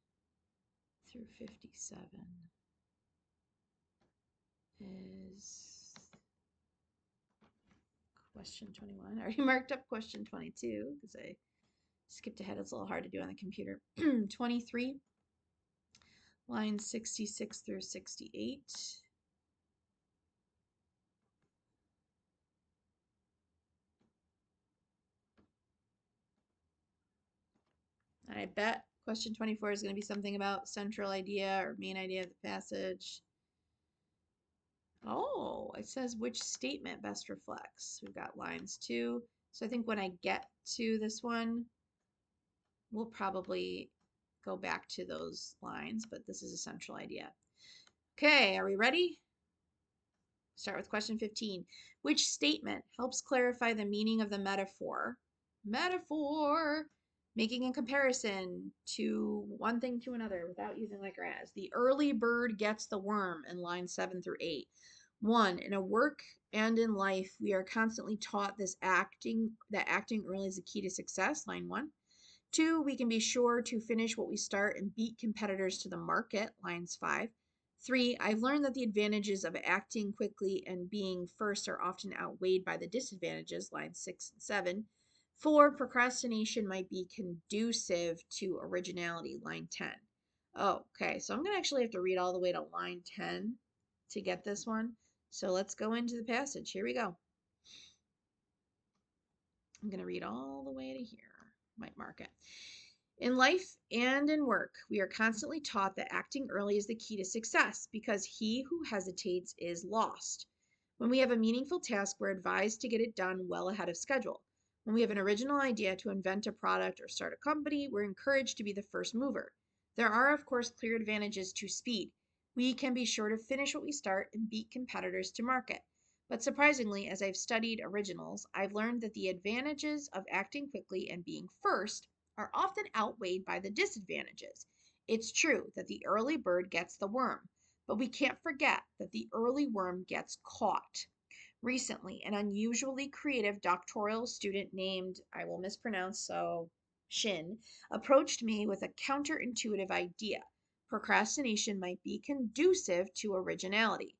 through 57 is question 21. I already marked up question 22 because I skipped ahead. It's a little hard to do on the computer. 23, lines 66 through 68. And I bet question 24 is going to be something about central idea or main idea of the passage. Oh, it says which statement best reflects. We've got lines 2. So I think when I get to this one, we'll probably go back to those lines, but this is a central idea. Okay, are we ready? Start with question 15. Which statement helps clarify the meaning of the metaphor? Metaphor, making a comparison to one thing to another without using like or as. The early bird gets the worm in lines 7 through 8. 1. In a work and in life, we are constantly taught that acting early is the key to success, line 1. 2, we can be sure to finish what we start and beat competitors to the market, lines 5. 3, I've learned that the advantages of acting quickly and being first are often outweighed by the disadvantages, lines 6 and 7. 4, procrastination might be conducive to originality, line 10. Oh, okay, so I'm going to actually have to read all the way to line 10 to get this one. So let's go into the passage. Here we go. I'm going to read all the way to here. Might mark it. In life and in work, we are constantly taught that acting early is the key to success because he who hesitates is lost. When we have a meaningful task, we're advised to get it done well ahead of schedule. When we have an original idea to invent a product or start a company, we're encouraged to be the first mover. There are, of course, clear advantages to speed. We can be sure to finish what we start and beat competitors to market. But surprisingly, as I've studied originals, I've learned that the advantages of acting quickly and being first are often outweighed by the disadvantages. It's true that the early bird gets the worm, but we can't forget that the early worm gets caught. Recently, an unusually creative doctoral student named, I will mispronounce, so Shin, approached me with a counterintuitive idea. Procrastination might be conducive to originality.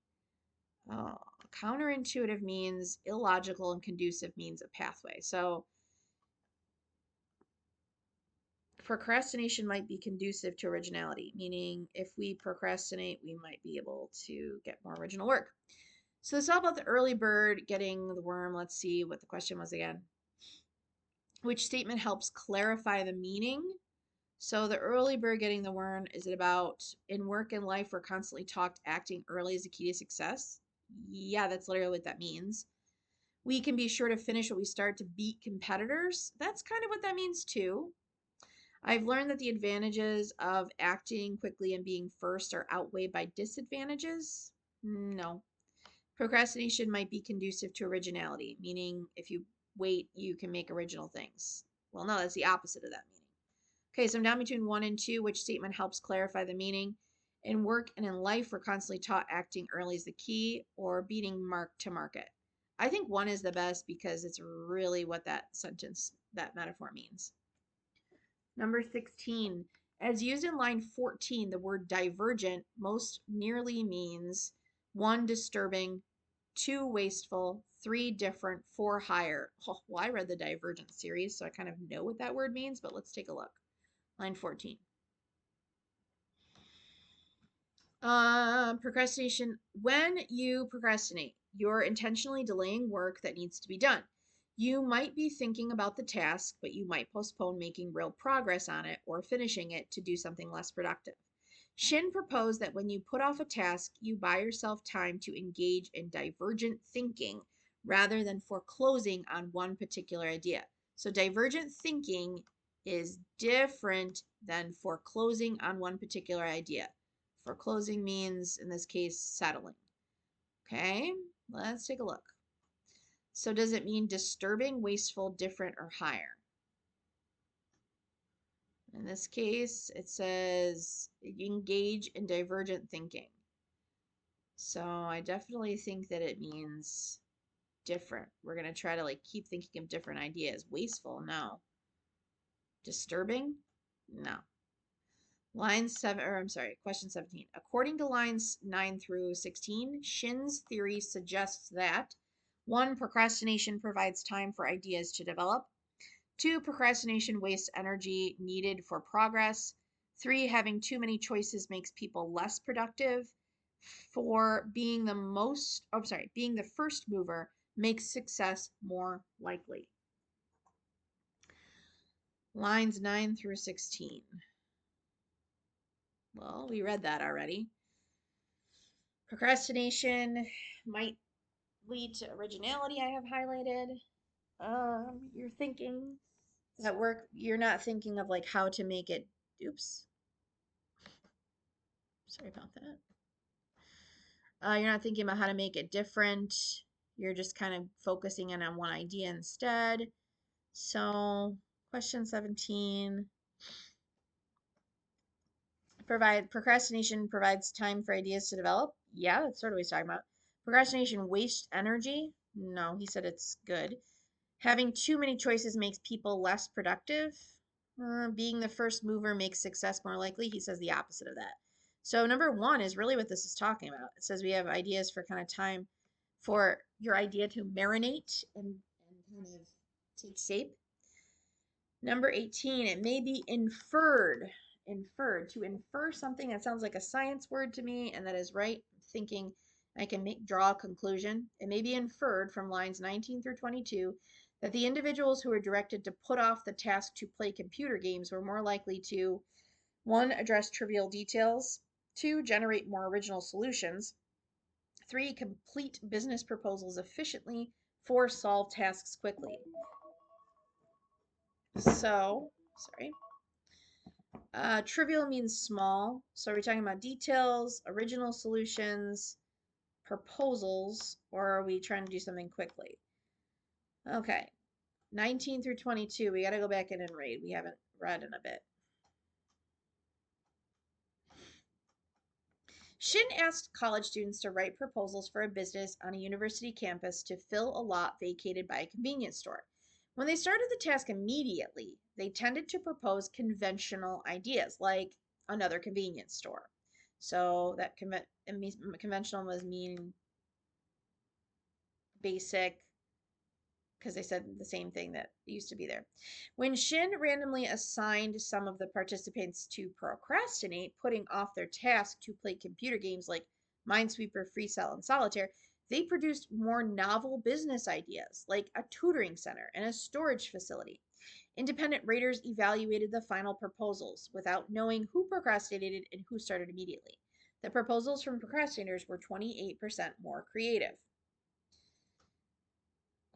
Oh, counterintuitive means illogical and conducive means a pathway. So procrastination might be conducive to originality, meaning if we procrastinate, we might be able to get more original work. So it's all about the early bird getting the worm. Let's see what the question was again. Which statement helps clarify the meaning? So the early bird getting the worm, is it about in work and life we're constantly taught acting early is the key to success? Yeah, that's literally what that means. We can be sure to finish what we start to beat competitors. That's kind of what that means too. I've learned that the advantages of acting quickly and being first are outweighed by disadvantages. No. Procrastination might be conducive to originality, meaning if you wait, you can make original things. Well, no, that's the opposite of that meaning. Okay, so I'm down between one and two. Which statement helps clarify the meaning? In work and in life, we're constantly taught acting early is the key or beating mark to market. I think one is the best because it's really what that sentence, that metaphor means. Number 16. As used in line 14, the word divergent most nearly means one, disturbing, two, wasteful, three, different, four, higher. Oh, well, I read the Divergent series, so I kind of know what that word means, but let's take a look. Line 14. Procrastination. When you procrastinate, you're intentionally delaying work that needs to be done. You might be thinking about the task, but you might postpone making real progress on it or finishing it to do something less productive. Shin proposed that when you put off a task, you buy yourself time to engage in divergent thinking rather than foreclosing on one particular idea. So, divergent thinking is different than foreclosing on one particular idea. Foreclosing means, in this case, settling. Okay, let's take a look. So, does it mean disturbing, wasteful, different, or higher? In this case, it says engage in divergent thinking. So I definitely think that it means different. We're going to try to like keep thinking of different ideas. Wasteful, no. Disturbing, no. Line 7, or I'm sorry, question 17. According to lines 9 through 16, Shin's theory suggests that 1. Procrastination provides time for ideas to develop. 2. Procrastination wastes energy needed for progress. 3. Having too many choices makes people less productive. 4. Being the first mover makes success more likely. Lines 9 through 16. Well, we read that already. Procrastination might lead to originality, I have highlighted. You're thinking at work, you're not thinking of like how to make it. Oops. Sorry about that. You're not thinking about how to make it different. You're just kind of focusing in on one idea instead. So, question 17. Procrastination provides time for ideas to develop. Yeah, that's sort of what he's talking about. Procrastination wastes energy. No, he said it's good. Having too many choices makes people less productive. Being the first mover makes success more likely. He says the opposite of that. So number 1 is really what this is talking about. It says we have ideas for kind of time for your idea to marinate and kind of take shape. Number 18, it may be inferred. Inferred. To infer something that sounds like a science word to me, and that is right thinking I can draw a conclusion. It may be inferred from lines 19 through 22 that the individuals who were directed to put off the task to play computer games were more likely to 1. Address trivial details, 2. Generate more original solutions, 3. Complete business proposals efficiently, 4. Solve tasks quickly. So, sorry. Trivial means small. So are we talking about details, original solutions, proposals, or are we trying to do something quickly? Okay. 19 through 22, we got to go back in and read. We haven't read in a bit. Shin asked college students to write proposals for a business on a university campus to fill a lot vacated by a convenience store. When they started the task immediately, they tended to propose conventional ideas like another convenience store. So that conventional was mean basic, because they said the same thing that used to be there. When Shin randomly assigned some of the participants to procrastinate, putting off their task to play computer games like Minesweeper, Free Cell, and Solitaire, they produced more novel business ideas like a tutoring center and a storage facility. Independent raters evaluated the final proposals without knowing who procrastinated and who started immediately. The proposals from procrastinators were 28% more creative.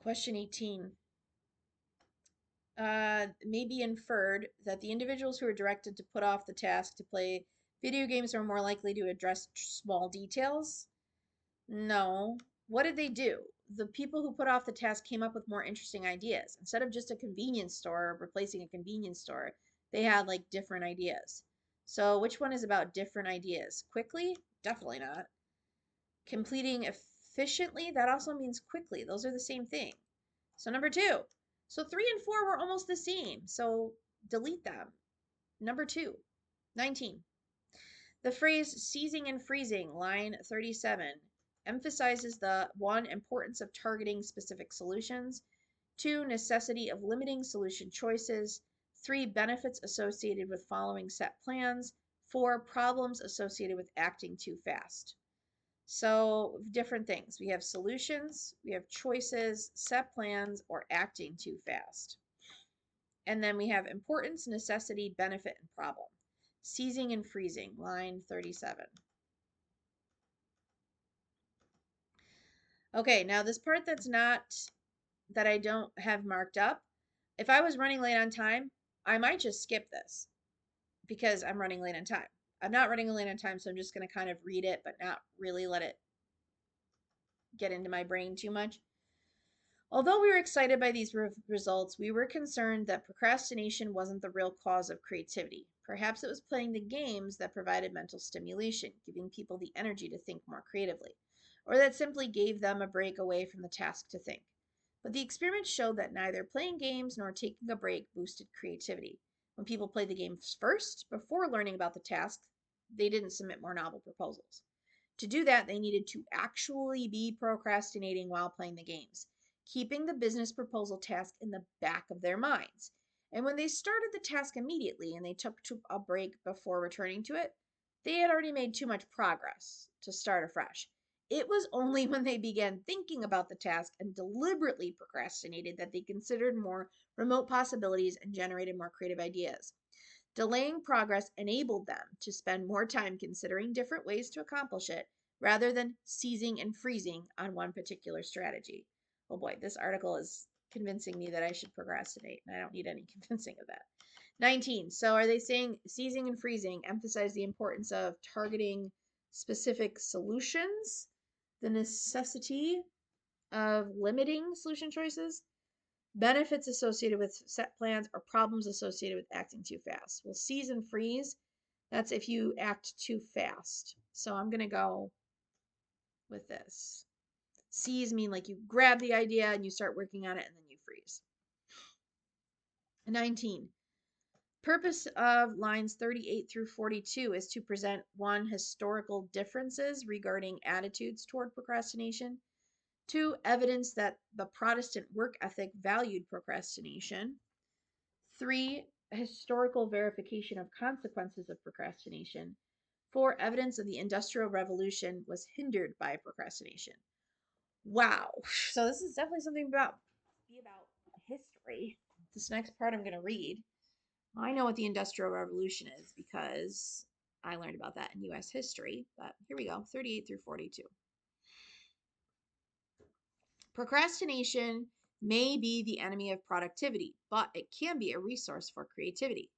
Question 18. may be inferred that the individuals who are directed to put off the task to play video games are more likely to address small details. No. What did they do? The people who put off the task came up with more interesting ideas. Instead of just a convenience store replacing a convenience store, they had like different ideas. So, which one is about different ideas? Quickly? Definitely not. Completing efficiently? That also means quickly. Those are the same thing. So, number two. So, 3 and 4 were almost the same. So, delete them. Number two. 19. The phrase seizing and freezing, line 37, emphasizes the one, importance of targeting specific solutions, two, necessity of limiting solution choices, three, benefits associated with following set plans, four, problems associated with acting too fast. So, different things. We have solutions, we have choices, set plans, or acting too fast. And then we have importance, necessity, benefit, and problem. Seizing and freezing, line 37. Okay, now this part that I don't have marked up, if I was running late on time, I might just skip this because I'm running late on time. I'm not running late on time, so I'm just going to kind of read it, but not really let it get into my brain too much. Although we were excited by these results, we were concerned that procrastination wasn't the real cause of creativity. Perhaps it was playing the games that provided mental stimulation, giving people the energy to think more creatively, or that simply gave them a break away from the task to think. But the experiment showed that neither playing games nor taking a break boosted creativity. When people played the games first, before learning about the task, they didn't submit more novel proposals. To do that, they needed to actually be procrastinating while playing the games, keeping the business proposal task in the back of their minds. And when they started the task immediately and they took a break before returning to it, they had already made too much progress to start afresh. It was only when they began thinking about the task and deliberately procrastinated that they considered more remote possibilities and generated more creative ideas. Delaying progress enabled them to spend more time considering different ways to accomplish it rather than seizing and freezing on one particular strategy. Oh boy, this article is convincing me that I should procrastinate, and I don't need any convincing of that. 19. So, are they saying seizing and freezing emphasize the importance of targeting specific solutions, the necessity of limiting solution choices, benefits associated with set plans, or problems associated with acting too fast? Well, seize and freeze, that's if you act too fast. So I'm going to go with this. Seize mean like you grab the idea and you start working on it and then you freeze. 19. Purpose of lines 38 through 42 is to present one, historical differences regarding attitudes toward procrastination. Two, evidence that the Protestant work ethic valued procrastination. Three, historical verification of consequences of procrastination. Four, evidence of the Industrial Revolution was hindered by procrastination. Wow. So this is definitely something about history. This next part I'm going to read. I know what the Industrial Revolution is because I learned about that in US history, but here we go, 38 through 42. Procrastination may be the enemy of productivity, but it can be a resource for creativity.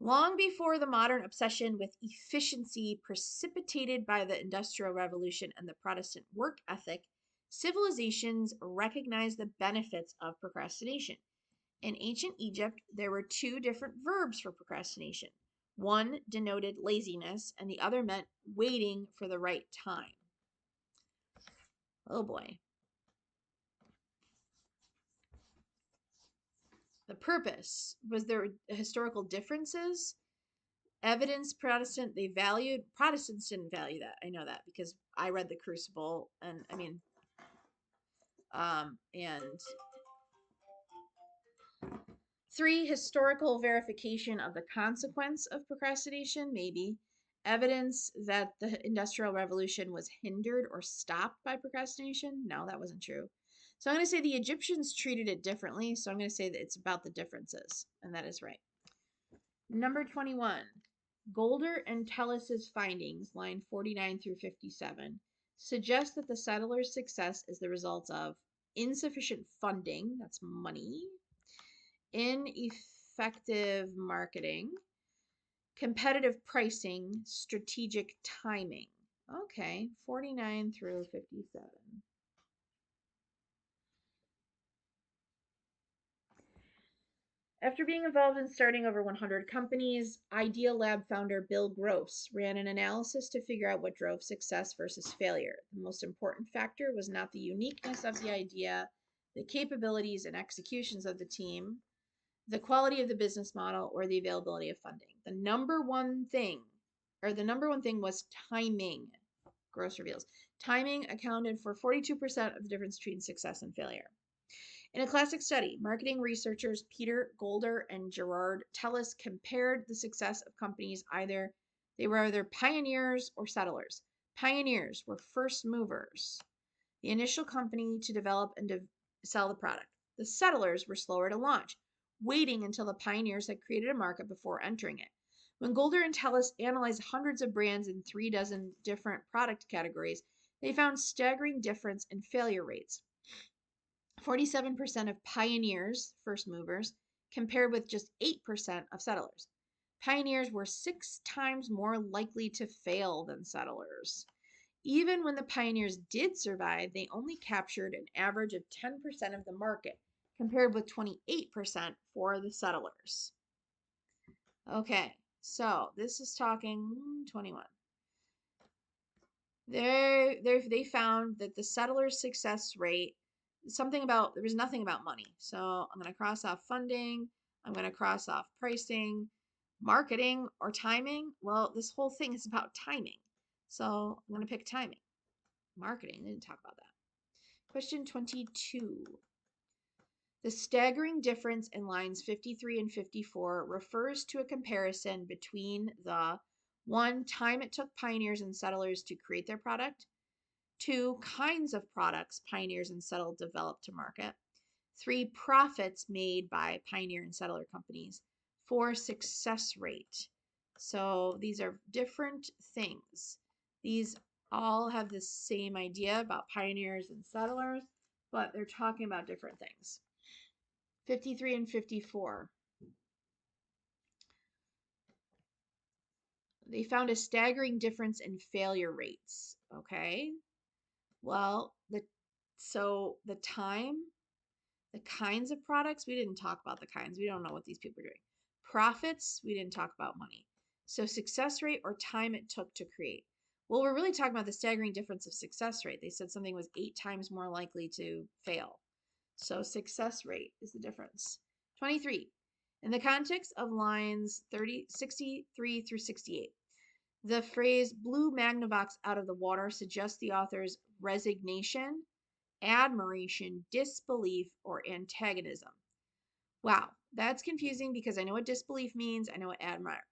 Long before the modern obsession with efficiency precipitated by the Industrial Revolution and the Protestant work ethic, civilizations recognized the benefits of procrastination. In ancient Egypt, there were two different verbs for procrastination. One denoted laziness, and the other meant waiting for the right time. Oh boy. The purpose was there historical differences. Evidence Protestants didn't value that. I know that because I read the Crucible, and and three, historical verification of the consequence of procrastination, maybe. Evidence that the Industrial Revolution was hindered or stopped by procrastination. No, that wasn't true. So I'm going to say the Egyptians treated it differently. So I'm going to say that it's about the differences, and that is right. Number 21. Golder and Tellis's findings, line 49 through 57, suggest that the settlers' success is the result of insufficient funding, that's money, Ineffective marketing, competitive pricing, strategic timing. Okay, 49 through 57. After being involved in starting over 100 companies, Idea Lab founder Bill Gross ran an analysis to figure out what drove success versus failure. The most important factor was not the uniqueness of the idea, the capabilities and executions of the team, the quality of the business model, or the availability of funding. The number one thing was timing. Gross reveals. Timing accounted for 42% of the difference between success and failure. In a classic study, marketing researchers Peter Golder and Gerard Tellis compared the success of companies they were either pioneers or settlers. Pioneers were first movers, the initial company to develop and sell the product. The settlers were slower to launch, waiting until the pioneers had created a market before entering it. When Golder and Tellis analyzed hundreds of brands in 3 dozen different product categories, they found staggering difference in failure rates. 47% of pioneers, first movers, compared with just 8% of settlers. Pioneers were 6 times more likely to fail than settlers. Even when the pioneers did survive, they only captured an average of 10% of the market, compared with 28% for the settlers. Okay, so this is talking 21. They found that the settlers' success rate, there was nothing about money. So I'm going to cross off funding. I'm going to cross off pricing, marketing, or timing. Well, this whole thing is about timing. So I'm going to pick timing. Marketing, they didn't talk about that. Question 22. The staggering difference in lines 53 and 54 refers to a comparison between the 1. Time it took pioneers and settlers to create their product. 2. Kinds of products pioneers and settlers developed to market. 3. Profits made by pioneer and settler companies. 4. Success rate. So these are different things. These all have the same idea about pioneers and settlers, but they're talking about different things. 53 and 54. They found a staggering difference in failure rates. Okay. Well, the time, the kinds of products, we didn't talk about the kinds. We don't know what these people are doing. Profits, we didn't talk about money. So success rate or time it took to create. Well, we're really talking about the staggering difference of success rate. They said something was 8 times more likely to fail. So success rate is the difference. 23. In the context of lines 63 through 68, the phrase blew Magnavox out of the water suggests the author's resignation, admiration, disbelief, or antagonism. Wow, that's confusing because I know what disbelief means, I know what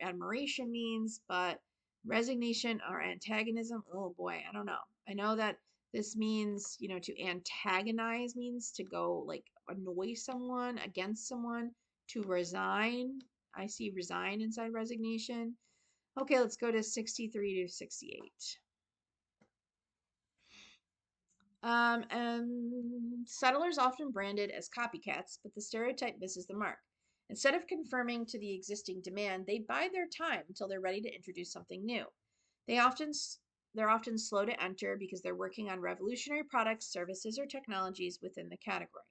admiration means, but resignation or antagonism, oh boy, I don't know. I know that this means, to antagonize means to go like annoy someone, against someone, to resign. I see resign inside resignation. Okay, let's go to 63 to 68. And settlers often branded as copycats, but the stereotype misses the mark. Instead of conforming to the existing demand, they bide their time until they're ready to introduce something new. They're often slow to enter because they're working on revolutionary products, services, or technologies within the category.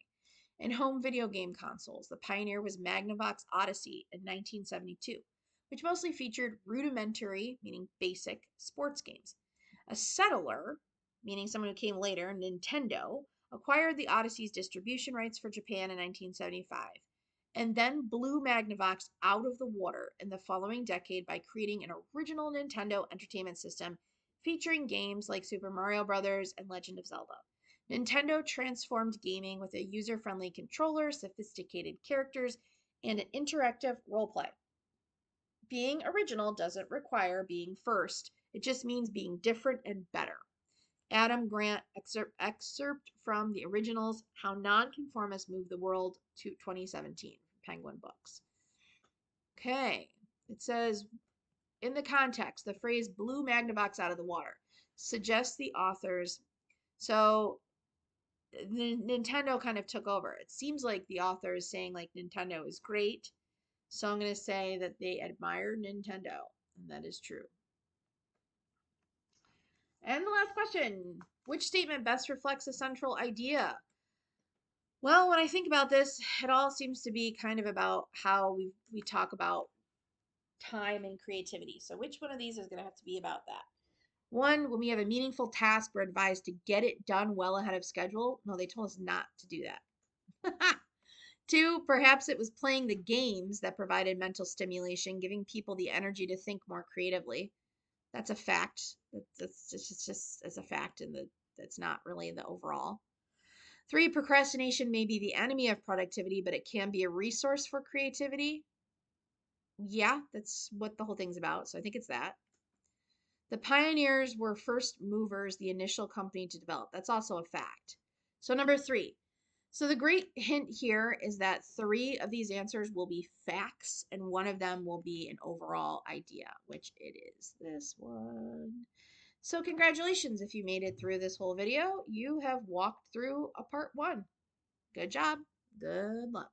In home video game consoles, the pioneer was Magnavox Odyssey in 1972, which mostly featured rudimentary, meaning basic, sports games. A settler, meaning someone who came later, Nintendo, acquired the Odyssey's distribution rights for Japan in 1975, and then blew Magnavox out of the water in the following decade by creating an original Nintendo Entertainment System featuring games like Super Mario Bros. And Legend of Zelda. Nintendo transformed gaming with a user-friendly controller, sophisticated characters, and an interactive roleplay. Being original doesn't require being first. It just means being different and better. Adam Grant, excerpt from the originals, How Nonconformists Move the World, to 2017, Penguin Books. Okay, it says, in the context, the phrase blew Magnavox out of the water suggests the authors. So Nintendo kind of took over. It seems like the author is saying like Nintendo is great. So I'm going to say that they admire Nintendo, and that is true. And the last question, which statement best reflects a central idea? Well, when I think about this, it all seems to be kind of about how we talk about time and creativity. So which one of these is going to have to be about that? One, when we have a meaningful task, we're advised to get it done well ahead of schedule. No, they told us not to do that. Two, perhaps it was playing the games that provided mental stimulation, giving people the energy to think more creatively. That's a fact. That's just as a fact, and that's not really the overall. Three, procrastination may be the enemy of productivity, but it can be a resource for creativity. Yeah, that's what the whole thing's about. So I think it's that. The pioneers were first movers, the initial company to develop. That's also a fact. So, number three. So, the great hint here is that three of these answers will be facts, and one of them will be an overall idea, which it is this one. So, congratulations if you made it through this whole video. You have walked through a part one. Good job. Good luck.